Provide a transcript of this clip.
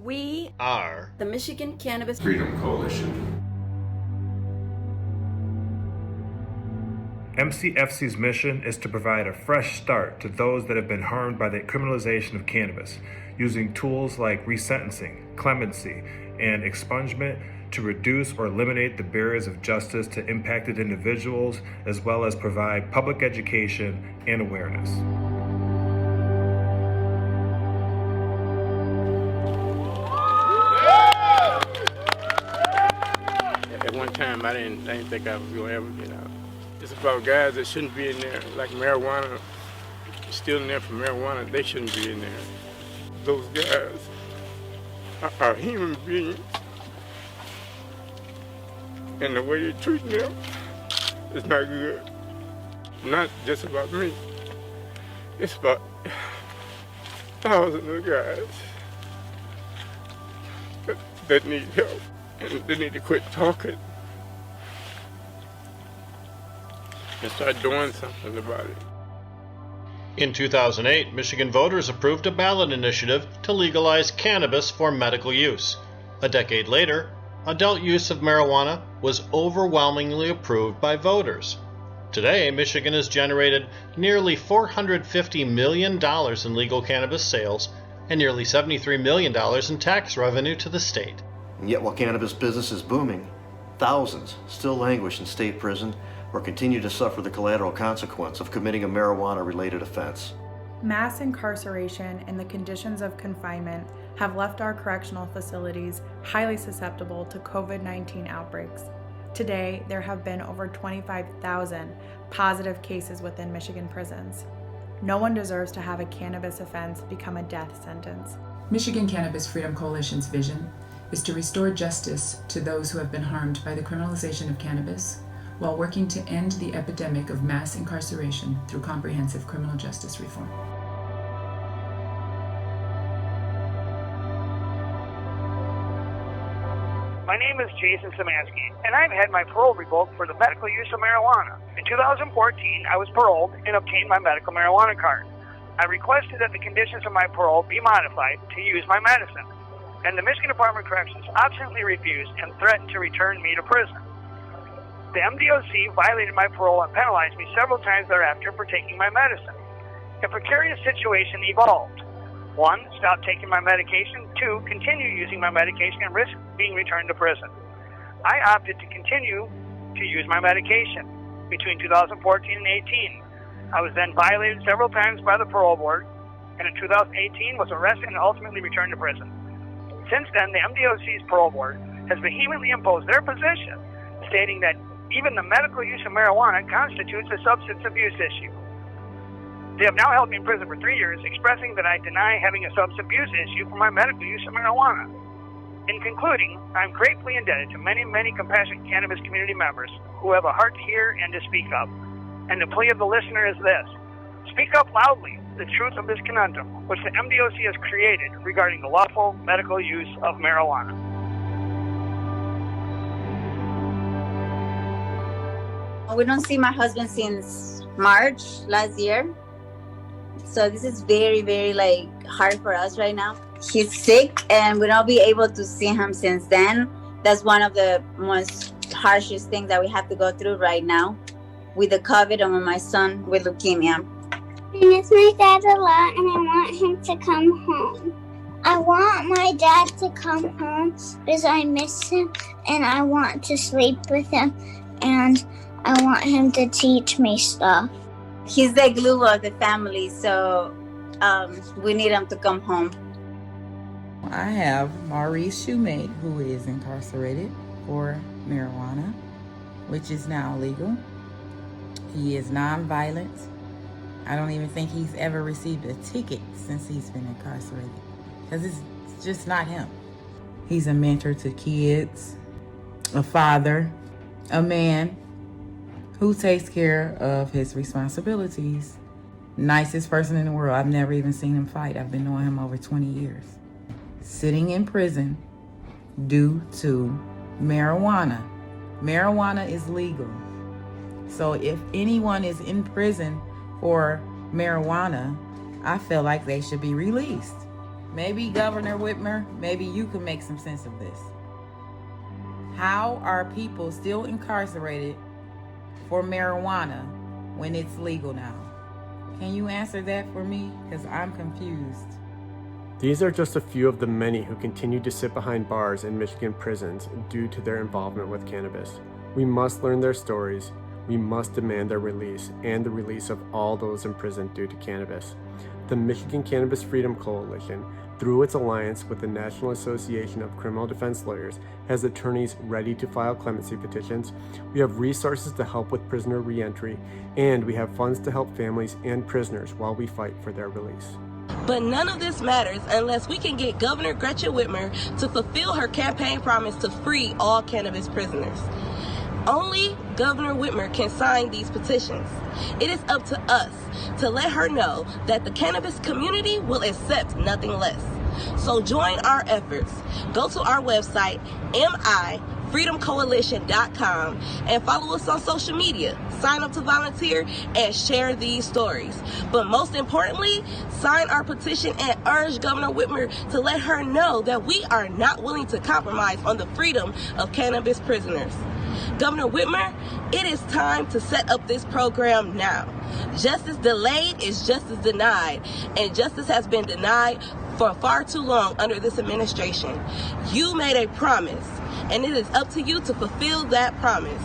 We are the Michigan Cannabis Freedom Coalition. MCFC's mission is to provide a fresh start to those that have been harmed by the criminalization of cannabis, using tools like resentencing, clemency, and expungement to reduce or eliminate the barriers of justice to impacted individuals, as well as provide public education and awareness. At one time, I didn't think I was going to ever get out. It's about guys that shouldn't be in there, like marijuana, stealing there for marijuana, they shouldn't be in there. Those guys are human beings, and the way they treat them is not good. Not just about me, it's about thousands of guys that need help, and they need to quit talking and start doing something about it. In 2008, Michigan voters approved a ballot initiative to legalize cannabis for medical use. A decade later, adult use of marijuana was overwhelmingly approved by voters. Today, Michigan has generated nearly $450 million in legal cannabis sales and nearly $73 million in tax revenue to the state. And yet, while cannabis business is booming, thousands still languish in state prison or continue to suffer the collateral consequence of committing a marijuana-related offense. Mass incarceration and the conditions of confinement have left our correctional facilities highly susceptible to COVID-19 outbreaks. Today, there have been over 25,000 positive cases within Michigan prisons. No one deserves to have a cannabis offense become a death sentence. Michigan Cannabis Freedom Coalition's vision is to restore justice to those who have been harmed by the criminalization of cannabis, while working to end the epidemic of mass incarceration through comprehensive criminal justice reform. My name is Jason Szymanski, and I've had my parole revoked for the medical use of marijuana. In 2014, I was paroled and obtained my medical marijuana card. I requested that the conditions of my parole be modified to use my medicine, and the Michigan Department of Corrections obstinately refused and threatened to return me to prison. The MDOC violated my parole and penalized me several times thereafter for taking my medicine. A precarious situation evolved. 1, stop taking my medication. 2, continue using my medication and risk being returned to prison. I opted to continue to use my medication between 2014 and 18. I was then violated several times by the parole board, and in 2018 was arrested and ultimately returned to prison. Since then, the MDOC's parole board has vehemently imposed their position, stating that even the medical use of marijuana constitutes a substance abuse issue. They have now held me in prison for 3 years, expressing that I deny having a substance abuse issue for my medical use of marijuana. In concluding, I am gratefully indebted to many, many compassionate cannabis community members who have a heart to hear and to speak up. And the plea of the listener is this: speak up loudly the truth of this conundrum, which the MDOC has created regarding the lawful medical use of marijuana. We don't see my husband since March last year. So this is very, very hard for us right now. He's sick and we don't be able to see him since then. That's one of the most harshest things that we have to go through right now with the COVID and with my son with leukemia. I miss my dad a lot and I want him to come home. I want my dad to come home because I miss him and I want to sleep with him and I want him to teach me stuff. He's the glue of the family, so we need him to come home. I have Maurice Shumate, who is incarcerated for marijuana, which is now legal. He is nonviolent. I don't even think he's ever received a ticket since he's been incarcerated, because it's just not him. He's a mentor to kids, a father, a man who takes care of his responsibilities. Nicest person in the world. I've never even seen him fight. I've been knowing him over 20 years. Sitting in prison due to marijuana. Marijuana is legal. So if anyone is in prison for marijuana, I feel like they should be released. Maybe Governor Whitmer, maybe you can make some sense of this. How are people still incarcerated for marijuana when it's legal now? Can you answer that for me? Because I'm confused. These are just a few of the many who continue to sit behind bars in Michigan prisons due to their involvement with cannabis. We must learn their stories. We must demand their release and the release of all those imprisoned due to cannabis. The Michigan Cannabis Freedom Coalition, through its alliance with the National Association of Criminal Defense Lawyers, has attorneys ready to file clemency petitions. We have resources to help with prisoner reentry, and we have funds to help families and prisoners while we fight for their release. But none of this matters unless we can get Governor Gretchen Whitmer to fulfill her campaign promise to free all cannabis prisoners. Only Governor Whitmer can sign these petitions. It is up to us to let her know that the cannabis community will accept nothing less. So join our efforts. Go to our website, MIFreedomCoalition.com, and follow us on social media. Sign up to volunteer and share these stories. But most importantly, sign our petition and urge Governor Whitmer to let her know that we are not willing to compromise on the freedom of cannabis prisoners. Governor Whitmer, it is time to set up this program now. Justice delayed is justice denied, and justice has been denied for far too long under this administration. You made a promise, and it is up to you to fulfill that promise.